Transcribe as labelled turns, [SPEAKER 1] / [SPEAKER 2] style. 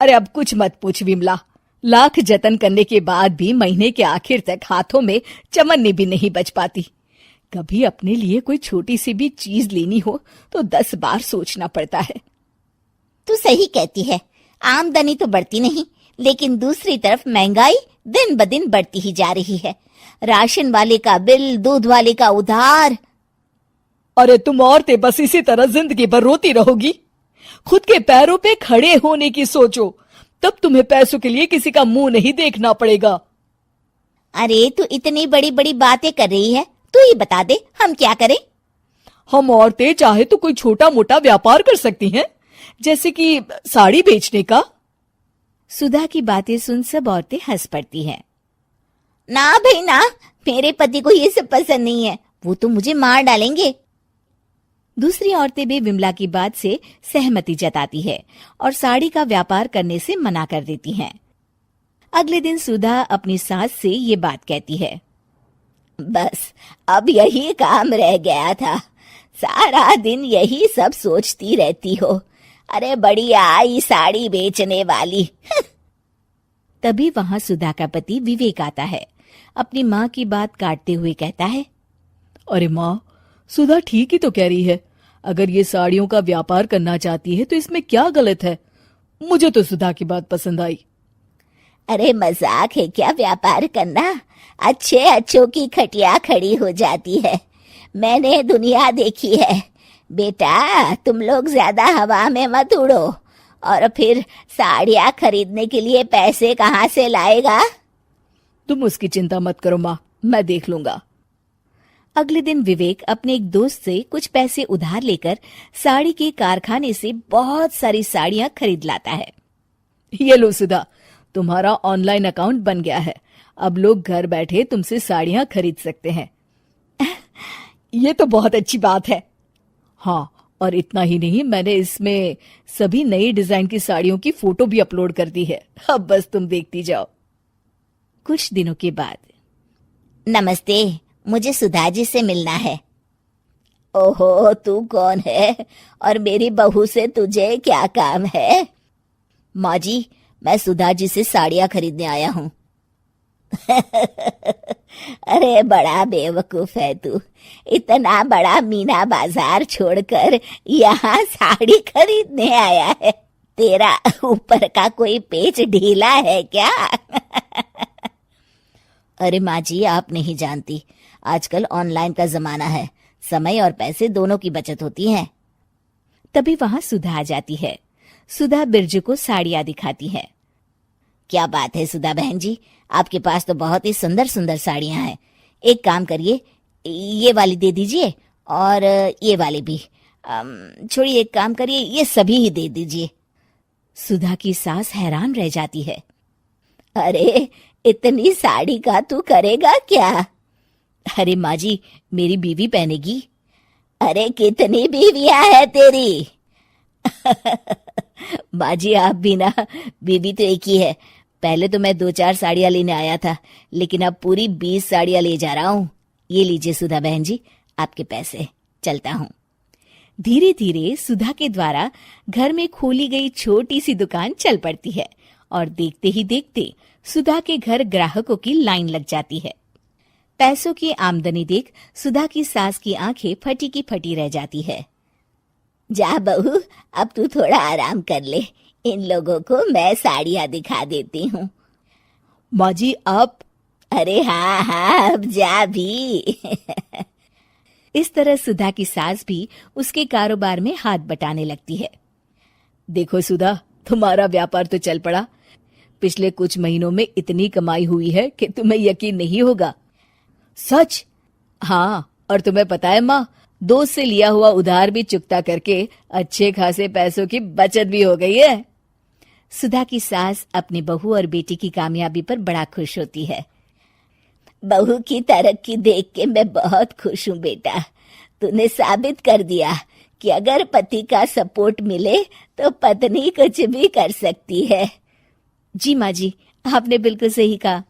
[SPEAKER 1] अरे अब कुछ मत पूछ विमला, लाख जतन करने के बाद भी महीने के आखिर तक हाथों में चमन्नी भी नहीं बच पाती। कभी अपने लिए कोई छोटी सी भी चीज लेनी हो तो 10 बार सोचना पड़ता है।
[SPEAKER 2] तू सही कहती है, आमदनी तो बढ़ती नहीं, लेकिन दूसरी तरफ महंगाई दिन ब दिन बढ़ती ही जा रही है। राशन वाले का बिल, दूध वाले का उधार।
[SPEAKER 1] अरे तुम औरतें बस इसी तरह जिंदगी भर रोती रहोगी। खुद के पैरों पे खड़े होने की सोचो, तब तुम्हें पैसों के लिए किसी का मुंह नहीं देखना पड़ेगा।
[SPEAKER 2] अरे तू इतनी बड़ी बड़ी बातें कर रही है, तू ही बता दे हम क्या करें।
[SPEAKER 1] हम औरतें चाहे तो कोई छोटा मोटा व्यापार कर सकती हैं, जैसे कि साड़ी बेचने का।
[SPEAKER 3] सुधा की बातें सुन सब औरतें हंस पड़ती हैं।
[SPEAKER 2] ना भाई ना, मेरे पति को ये सब पसंद नहीं है, वो तो मुझे मार डालेंगे।
[SPEAKER 3] दूसरी औरतें भी विमला की बात से सहमति जताती है और साड़ी का व्यापार करने से मना कर देती हैं। अगले दिन सुधा अपनी सास से ये बात कहती है।
[SPEAKER 2] बस अब यही काम रह गया था, सारा दिन यही सब सोचती रहती हो। अरे बढ़िया आई साड़ी बेचने वाली।
[SPEAKER 3] तभी वहां सुधा का पति विवेक आता है। अपनी माँ की बात काटते हुए कहता है,
[SPEAKER 1] अरे माँ, सुधा ठीक ही तो कह रही है। अगर ये साड़ियों का व्यापार करना चाहती है तो इसमें क्या गलत है। मुझे तो सुधा की बात पसंद आई।
[SPEAKER 2] अरे मजाक है क्या व्यापार करना? अच्छे अच्छों की खटिया खड़ी हो जाती है। मैंने दुनिया देखी है। बेटा तुम लोग ज्यादा हवा में मत उड़ो, और फिर साड़ियाँ खरीदने के लिए पैसे कहाँ से लाएगा?
[SPEAKER 1] तुम उसकी चिंता मत करो माँ, मैं देख लूंगा।
[SPEAKER 3] अगले दिन विवेक अपने एक दोस्त से कुछ पैसे उधार लेकर साड़ी के कारखाने से बहुत सारी साड़ियां खरीद लाता है।
[SPEAKER 1] ये लो सुधा, तुम्हारा ऑनलाइन अकाउंट बन गया है। अब लोग घर बैठे तुमसे साड़ियां खरीद सकते हैं। ये तो बहुत अच्छी बात है। हाँ, और इतना ही नहीं, मैंने इसमें सभी नई डिजाइन की साड़ियों की फोटो भी अपलोड कर दी है। अब बस तुम देखती जाओ।
[SPEAKER 3] कुछ दिनों के बाद।
[SPEAKER 2] नमस्ते, मुझे सुधा जी से मिलना है। ओहो, तू कौन है और मेरी बहू से तुझे क्या काम है? माँ जी, मैं सुधा जी से साड़ियाँ खरीदने आया हूँ। अरे बड़ा बेवकूफ है तू, इतना बड़ा मीना बाजार छोड़कर यहाँ साड़ी खरीदने आया है। तेरा ऊपर का कोई पेच ढीला है क्या? अरे माँ जी, आप नहीं जानती, आजकल ऑनलाइन का जमाना है, समय और पैसे दोनों की बचत होती है।
[SPEAKER 3] तभी वहां सुधा आ जाती है। सुधा बिरजू को साड़ियां दिखाती है।
[SPEAKER 2] क्या बात है सुधा बहन जी, आपके पास तो बहुत ही सुंदर सुंदर साड़ियां हैं। एक काम करिए, ये वाली दे दीजिए और ये वाली भी। छोड़िए, एक काम करिए, ये सभी ही दे दीजिए।
[SPEAKER 3] सुधा की सास हैरान रह जाती है।
[SPEAKER 2] अरे इतनी साड़ी का तू करेगा क्या?
[SPEAKER 3] अरे माँ जी, मेरी बीवी पहनेगी।
[SPEAKER 2] अरे कितनी बीवियां है तेरी?
[SPEAKER 3] माँ जी, आप भी ना, बीवी तो एक ही है। पहले तो मैं 2-4 साड़ियाँ लेने आया था, लेकिन अब पूरी 20 साड़ियाँ ले जा रहा हूँ। ये लीजिए सुधा बहन जी, आपके पैसे। चलता हूँ। धीरे धीरे सुधा के द्वारा घर में खोली गई छोटी सी दुकान चल पड़ती है और देखते ही देखते सुधा के घर ग्राहकों की लाइन लग जाती है। पैसों की आमदनी देख सुधा की सास की आंखें फटी की फटी रह जाती है।
[SPEAKER 2] जा बहू, अब तू थोड़ा आराम कर ले, इन लोगों को मैं साड़ियाँ दिखा देती हूँ।
[SPEAKER 1] माँ जी आप?
[SPEAKER 2] अरे हाँ, अब जा भी।
[SPEAKER 3] इस तरह सुधा की सास भी उसके कारोबार में हाथ बटाने लगती है।
[SPEAKER 1] देखो सुधा, तुम्हारा व्यापार तो चल पड़ा। पिछले कुछ महीनों में इतनी कमाई हुई है कि तुम्हें यकीन नहीं होगा। सच? हाँ, और तुम्हें पता है माँ, दोस्त से लिया हुआ उधार भी चुकता करके अच्छे खासे पैसों की बचत भी हो गई है।
[SPEAKER 3] सुधा की सास अपनी बहू और बेटी की कामयाबी पर बड़ा खुश होती है।
[SPEAKER 2] बहू की तरक्की देख के मैं बहुत खुश हूँ बेटा। तूने साबित कर दिया कि अगर पति का सपोर्ट मिले तो पत्नी कुछ भी कर सकती है।
[SPEAKER 3] जी माँ जी, आपने बिल्कुल सही कहा।